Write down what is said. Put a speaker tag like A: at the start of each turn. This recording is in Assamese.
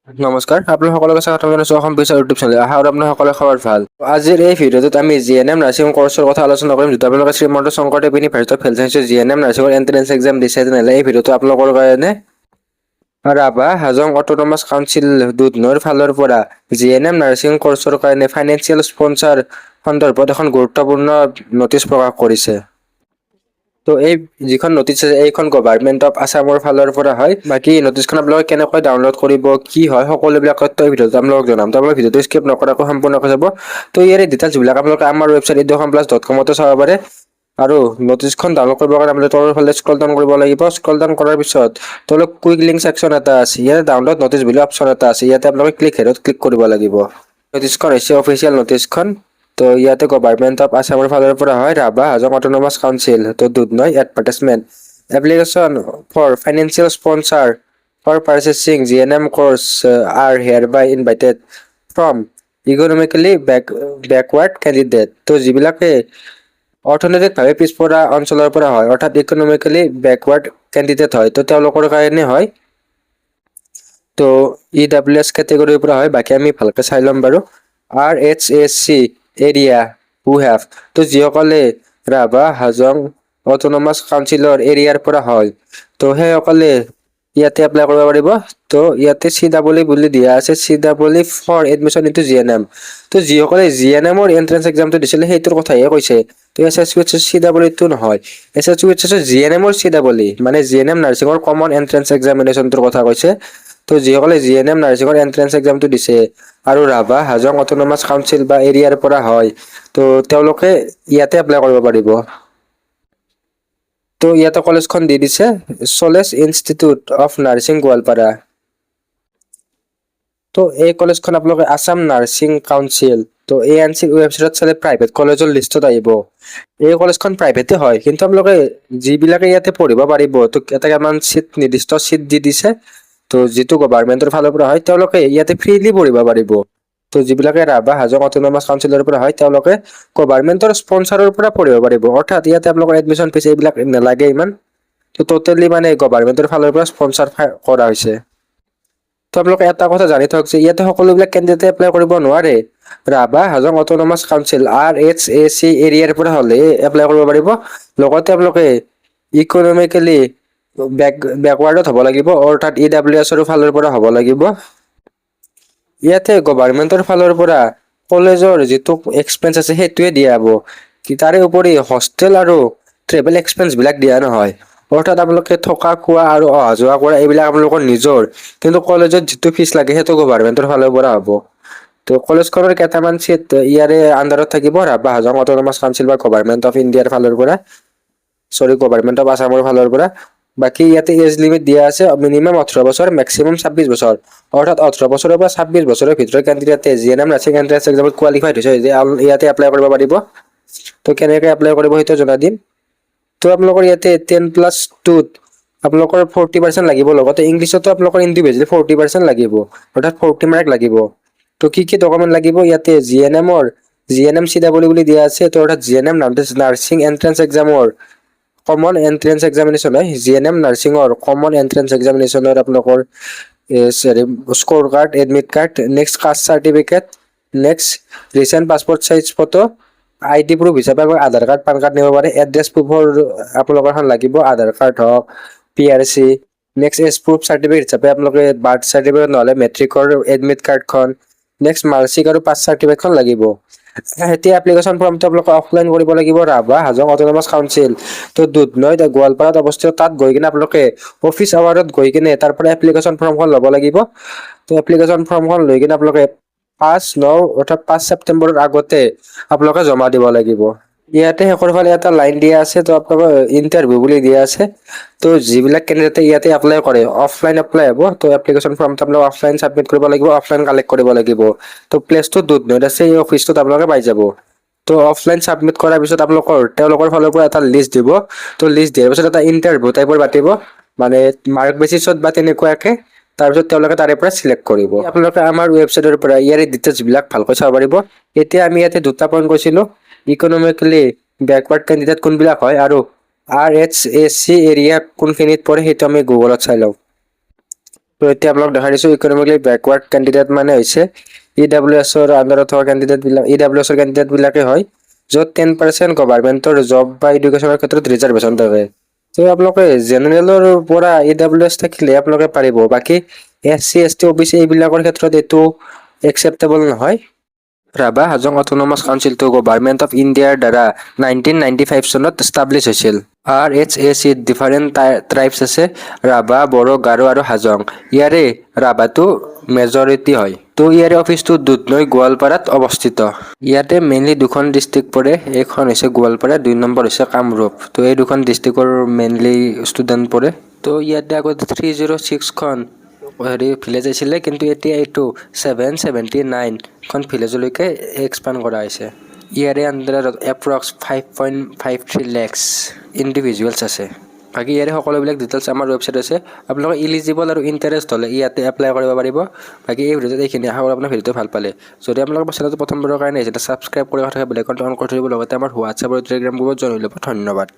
A: নমস্কাৰ আপোনালোক সকলোকে স্বাগতম জনাইছো অসম বিচাৰ ইউটিউব চেনেল আশা কৰো আপোনালোক সকলোৰে খবৰ ভাল আজিৰ এই ভিডিঅ'টোত আমি জিএনএম নাৰ্ছিং কোৰ্চৰ কথা আলোচনা কৰিম যিটো আপোনালোকে শ্ৰীমন্ত শংকৰদেৱ ইউনিভাৰ্চিটিত ফেল চাইন্সৰ জিএনএম নাৰ্ছিঙৰ এন্ট্ৰেন্স এক্সাম দিছে তেনেহ'লে এই ভিডিঅ'টো আপোনালোকৰ কাৰণে ৰাভা হাজং অট'নমাছ কাউন্সিল দুধনৈৰ ফালৰ পৰা জিএনএম নাৰ্ছিং কোৰ্চৰ কাৰণে ফাইনেন্সিয়েল স্পন্সৰ সন্দৰ্ভত এখন গুৰুত্বপূৰ্ণ নটিচ প্ৰকাশ কৰিছে তো এই যিখন নটিচ আছে এইখন গভৰ্ণমেণ্ট অফ আছামৰ ফালৰ পৰা হয় বাকি নটিচখন আপোনালোকে কেনেকৈ ডাউনলোড কৰিব কি হয় সকলোবিলাক তথ্য এই ভিডিঅ'ত আপোনালোকক জনাম তো আপোনালোকে ভিডিঅ'টো স্কিপ নকৰাকৈ সম্পূৰ্ণকৈ চাব তো ইয়াৰে ডিটেইলছ বিলাক আপোনালোকে আমাৰ ৱেবছাইট eduhomeplus.com তে চাব পাৰে আৰু নটিচখন ডাউনলোড কৰিবৰ কাৰণে আপোনালোকে তলৰ ফালে স্ক্ৰল ডাউন কৰিব লাগিব স্ক্ৰল ডাউন কৰাৰ পিছত তলত কুইক লিংক সেকশন এটা আছে ইয়াতে ডাউনলোড নটিচ বুলি অপচন এটা আছে ইয়াতে আপোনালোকে ক্লিক হেৰত ক্লিক কৰিব লাগিব নটিচখন হৈছে অফিচিয়েল নটিচখন তো ইয়াতে গভৰ্ণমেণ্ট অফ আছামৰ ফালৰ পৰা হয় ৰাভা হাজং অট'নমাছ কাউন্সিল তো Dudhnoi advertisement application for financial sponsor for purchasing GNM course are hereby invited from economically backward candidate তো যিবিলাকে অৰ্থনৈতিকভাৱে পিছপৰা অঞ্চলৰ পৰা হয় অৰ্থাৎ ইকনমিক্যালি বেকৱাৰ্ড কেণ্ডিডেট হয় তো তেওঁলোকৰ কাৰণে হয় তো EWS কেটেগৰীৰ পৰা হয় বাকি আমি ভালকৈ চাই ল'ম বাৰু RHSC এৰিয়া who have তো যিসকলে ৰাভা হাজং অট'নমাছ কাউন্সিলৰ এৰিয়াৰ পৰা হয় তো সেইসকলে ইয়াতে এপ্লাই কৰিব পাৰিব তো ইয়াতে CEE বুলি দিয়া আছে CEE for admission into GNM তো যিসকলে জিএনএমৰ এন্ট্ৰেন্স এক্সামটো দিছিলে সেইটোৰ কথাহে কৈছে তো CEE টো নহয় জিএনএমৰ CEE মানে জিএনএম নাৰ্ছিঙৰ কমন এন্ট্ৰেন্স এক্সামিনেশ্যনটোৰ কথা কৈছে তো যিসকলে জিএনএম নাৰ্ছিঙৰ এন্ট্ৰেন্স এক্সামটো দিছে আৰু ৰাভা হাজং অট'নমাছ কাউন্সিল বা এৰিয়াৰ পৰা হয় তো তেওঁলোকে ইয়াতে এপ্লাই কৰিব পাৰিব তো ইয়াতে কলেজখন দি দিছে সলেজ ইনষ্টিটিউট অফ নাৰ্ছিং গোৱালপাৰা তো এই কলেজখন আপোনালোকে আসাম নাৰ্ছিং কাউন্সিল তো ANC ৱেবছাইটত চালে প্ৰাইভেট কলেজৰ লিষ্টত আহিব এই কলেজখন প্ৰাইভেটে হয় কিন্তু আপোনালোকে যিবিলাকে ইয়াতে পঢ়িব পাৰিব তো এটা কিমান সিট নিৰ্দিষ্ট সিট দি দিছে তো যিটো গভৰ্ণমেণ্টৰ ফালৰ পৰা হয় তেওঁলোকে ইয়াতে ফ্ৰীলি পঢ়িব পাৰিব তো যিবিলাকে ৰাভা হাজং অট'নমাছ কাউন্সিলৰ পৰা হয় তেওঁলোকে গভৰ্ণমেণ্টৰ স্পন্সৰৰ পৰা পঢ়িব পাৰিব অৰ্থাৎ ইয়াতে আপোনালোকৰ এডমিশন ফিজ এইবিলাক নালাগে ইমান তো টোটেলি মানে গভৰ্ণমেণ্টৰ ফালৰ পৰা স্পন্সৰ কৰা হৈছে তো আপোনালোকে এটা কথা জানি থওক যে ইয়াতে সকলোবিলাক কেণ্ডিডেটে এপ্লাই কৰিব নোৱাৰে Rabha Hajong autonomous council RHAC এৰিয়াৰ পৰা হ'লে এপ্লাই কৰিব পাৰিব লগতে আপোনালোকে ইকনমিক্যালি বেকৱাৰ্ডত হ'ব লাগিব অৰ্থাৎ EWS ৰ ফালৰ পৰা হ'ব লাগিব ইয়াতে গভৰ্ণমেণ্টৰ ফালৰ পৰা কলেজৰ যিটো এক্সপেন্স আছে সেইটোৱে দিয়া হ'ব কি তাৰে উপৰি হোষ্টেল আৰু ট্ৰেভেল এক্সপেন্স বিলাক দিয়া নহয় অৰ্থাৎ আপোনালোকে থকা খোৱা আৰু অহা যোৱা কৰা এইবিলাক আপোনালোকৰ নিজৰ কিন্তু কলেজত যিটো ফিজ লাগে সেইটো গভৰ্ণমেণ্টৰ ফালৰ পৰা হ'ব তো কলেজখনৰ কেইটামান চিট ইয়াৰে আণ্ডাৰত থাকিব ৰাভা হাজং অট'নমাছ কাউন্সিল বা গভৰ্ণমেণ্ট অফ ইণ্ডিয়াৰ ফালৰ পৰা গভৰ্ণমেণ্ট অফ আছামৰ ফালৰ পৰা বাকি ইয়াতে এজ লিমিট দিয়া আছে মিনিমাম 18 বছৰ মেক্সিমাম 26 বছৰ অৰ্থাৎ 18 বছৰৰ পৰা 26 বছৰৰ ভিতৰৰ কেণ্ডিডেটে জিএনএম নাৰ্ছিং এন্ট্ৰেন্স এক্সামত কোৱালিফাইড হৈছে যে ইয়াতে এপ্লাই কৰিব পাৰিব তো কেনেকৈ এপ্লাই কৰিব সেইটো জনাই দিম তো আপোনালোকৰ ইয়াতে 10+2 আপোনালোকৰ 40% লাগিব লগতে ইংলিছতো আপোনালোকৰ ইণ্ডিভিজুৱেলি 40% লাগিব অৰ্থাৎ 40 মাৰ্ক লাগিব তো কি ডকুমেন্ট লাগিব ইয়াতে জিএনএম CEE বুলি দিয়া আছে তো অৰ্থাৎ জিএনএম নাৰ্ছিং এন্ট্ৰেন্স এক্সামৰ কমন এন্ট্ৰেন্স এক্সামিনেশ্যন হয় জিএনএম নাৰ্ছিঙৰ কমন এন্ট্ৰেন্স এক্সামিনেশ্যনৰ আপোনালোকৰ score card admit card next caste certificate next recent passport size photo ID proof হিচাপে আধাৰ কাৰ্ড পান কাৰ্ড নিব পাৰে এড্ৰেছ প্ৰুফৰ আপোনালোকৰ এখন লাগিব আধাৰ কাৰ্ড হওক PRC next as proof certificate হিচাপে আপোনালোকে বাৰ্থ চাৰ্টিফিকেট নহ'লে মেট্ৰিকৰ এডমিট কাৰ্ডখন নেক্সট মাৰ্কশ্বিট আৰু পাছ চাৰ্টিফিকেটখন লাগিব এতিয়া এপ্লিকেশ্যন ফৰ্মটো আপোনালোকে অফলাইন কৰিব লাগিব ৰাভা হাজং অট'নমাছ কাউন্সিল তো দুধনৈ গোৱালপাৰাত অৱস্থিত তাত গৈ কিনে আপোনালোকে অফিচ আৱাৰত গৈ কিনে তাৰ পৰা এপ্লিকেশ্যন ফৰ্মখন ল'ব লাগিব তো এপ্লিকেশ্যন ফৰ্মখন লৈ কিনে আপোনালোকে 5/9 অৰ্থাৎ 5 ছেপ্টেম্বৰৰ আগতে আপোনালোকে জমা দিব লাগিব ইয়াতে শেষৰ ফালে এটা লাইন দিয়া আছে তো আপোনালোকৰ ইণ্টাৰভিউ বুলি দিয়া আছে তো যিবিলাক কেণ্ডিডেটে ইয়াতে এপ্লাই কৰে অফলাইন এপ্লাই হ'ব তো এপ্লিকেশ্যন ফৰ্মটো আপোনালোকে অফলাইন ছাবমিট কৰিব লাগিব অফলাইন কালেক্ট কৰিব লাগিব তো প্লেচটো দুধনৈত আছে এই অফিচটোত আপোনালোকে পাই যাব তো অফলাইন ছাবমিট কৰাৰ পিছত তেওঁলোকৰ ফালৰ পৰা এটা লিষ্ট দিব তো লিষ্ট দিয়াৰ পিছত এটা ইণ্টাৰভিউ টাইপৰ পাতিব মানে মাৰ্ক বেচিছত বা তেনেকুৱাকে তাৰপিছত তেওঁলোকে তাৰে পৰা সিলেক্ট কৰিব আপোনালোকে আমাৰ ৱেবছাইটৰ পৰা ইয়াৰে ডিটেইলছ বিলাক ভালকৈ চাব পাৰিব এতিয়া আমি ইয়াতে দুটা পইণ্ট কৈছিলো ইকনমিক্যালি বেকৱাৰ্ড কেণ্ডিডেট কোনবিলাক হয় আৰু RHAC এৰিয়া কোনখিনিত পৰে সেইটো আমি গুগলত চাই লওঁ তো এতিয়া আপোনালোক দেখাই দিছোঁ ইকনমিকলি বেকৱাৰ্ড কেণ্ডিডেট মানে হৈছে EWSৰ আণ্ডাৰত থকা কেণ্ডিডেটবিলাক EWSৰ কেণ্ডিডেটবিলাকে হয় য'ত 10% গভৰ্ণমেণ্টৰ জব বা এডুকেশ্যনৰ ক্ষেত্ৰত ৰিজাৰ্ভেশ্যন থাকে। তো আপোনালোকে জেনেৰেলৰ পৰা EWS থাকিলে আপোনালোকে পাৰিব, বাকী SC ST OBC এইবিলাকৰ ক্ষেত্ৰত এইটো একচেপ্টেবল নহয়। ৰাভা হাজং অট'নমাছ কাউন্সিলটো গভৰ্ণমেণ্ট অফ ইণ্ডিয়াৰ দ্বাৰা 1995 চনত এষ্টাব্লিছ হৈছিল। RHACত ডিফাৰেণ্ট ট্ৰাইবছ আছে, ৰাভা, বড়ো, গাৰো আৰু হাজং। ইয়াৰে ৰাভাটো মেজৰিটি হয়। তো ইয়াৰে অফিচটো দুধনৈ গোৱালপাৰাত অৱস্থিত। ইয়াতে মেইনলি দুখন ডিষ্ট্ৰিক্ট পৰে, এখন হৈছে গোৱালপাৰা, 2 নম্বৰ হৈছে কামৰূপ। তো এই দুখন ডিষ্ট্ৰিক্টৰ মেইনলি ষ্টুডেণ্ট পৰে। তো ইয়াতে আগতে 306খন ভিলেজ আছিলে, কিন্তু এতিয়া এইটো 779খন ভিলেজলৈকে এক্সপাণ্ড কৰা হৈছে। ইয়াৰে আণ্ডাৰত এপ্ৰক্স 5.53 lakhs ইণ্ডিভিজুৱেলছ আছে। বাকী ইয়াৰে সকলোবিলাক ডিটেইলছ আমাৰ ৱেবছাইট আছে। আপোনালোকে ইলিজিবল আৰু ইণ্টাৰেষ্ট হ'লে ইয়াতে এপ্লাই কৰিব পাৰিব। বাকী এই ভিডিঅ'ত এইখিনি, আশা কৰোঁ আপোনাৰ ভিডিঅ'টো ভাল পালে। যদি আপোনালোকৰ চেনেলটো প্ৰথমবাৰৰ কাৰণে আহিছে, ছাবস্ক্ৰাইব কৰি কথা বেলেগখন অন কৰি থৈ দিব, লগতে আমাৰ হোৱাটছআপ আৰু টেলিগ্ৰাম গ্ৰুপত জইন হৈ ল'ব। ধন্যবাদ।